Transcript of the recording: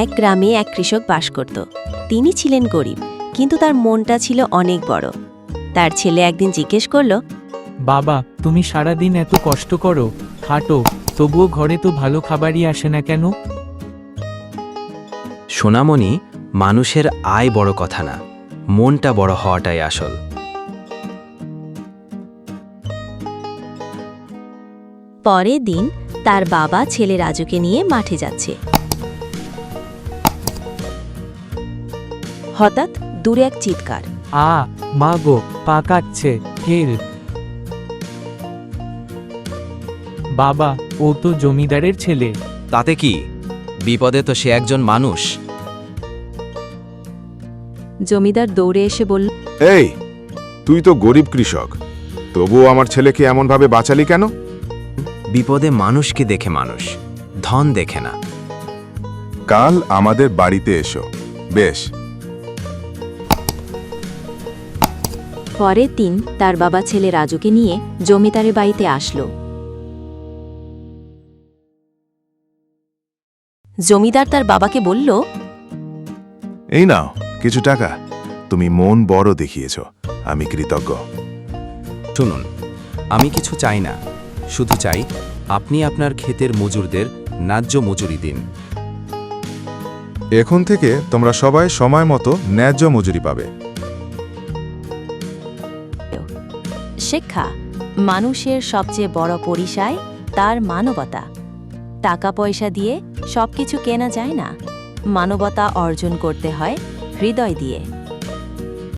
এক গ্রামে এক কৃষক বাস করত। তিনি ছিলেন গরিব, কিন্তু তার মনটা ছিল অনেক বড়। তার ছেলে একদিন জিজ্ঞেস করল, বাবা, তুমি সারাদিন এত কষ্ট করো, হাঁটো, তবুও ঘরে তো ভালো খাবারই আসে না কেন? সোনামণি, মানুষের আয় বড় কথা না, মনটা বড় হওয়াটাই আসল। পরের দিন তার বাবা ছেলে রাজুকে নিয়ে মাঠে যাচ্ছে। হঠাৎ দূরে এক চিৎকার। মা গো, পা কাটছে, হেল্প! বাবা, ও তো জমিদারের ছেলে। তাতে কি, বিপদে তো সে একজন মানুষ। জমিদার দৌড়ে এসে বলল, এই, তুই তো গরিব কৃষক, তবুও আমার ছেলেকে এমনভাবে বাঁচালি কেন? বিপদে মানুষকে দেখে মানুষ, ধন দেখে না। কাল আমাদের বাড়িতে এসো। বেশ। পরের দিন তার বাবা ছেলে রাজুকে নিয়ে জমিদারের বাড়িতে আসলো। জমিদার তার বাবাকে বলল, এই নাও কিছু টাকা, তুমি মন বড় দেখিয়েছ, আমি কৃতজ্ঞ। শুনুন, আমি কিছু চাই না, শুধু চাই আপনি আপনার ক্ষেতের মজুরদের ন্যায্য মজুরি দিন। এখন থেকে তোমরা সবাই সময় মতো ন্যায্য মজুরি পাবে। শিক্ষা, মানুষের সবচেয়ে বড় পরিচয় তার মানবতা। টাকা পয়সা দিয়ে সবকিছু কেনা যায় না, মানবতা অর্জন করতে হয় হৃদয় দিয়ে।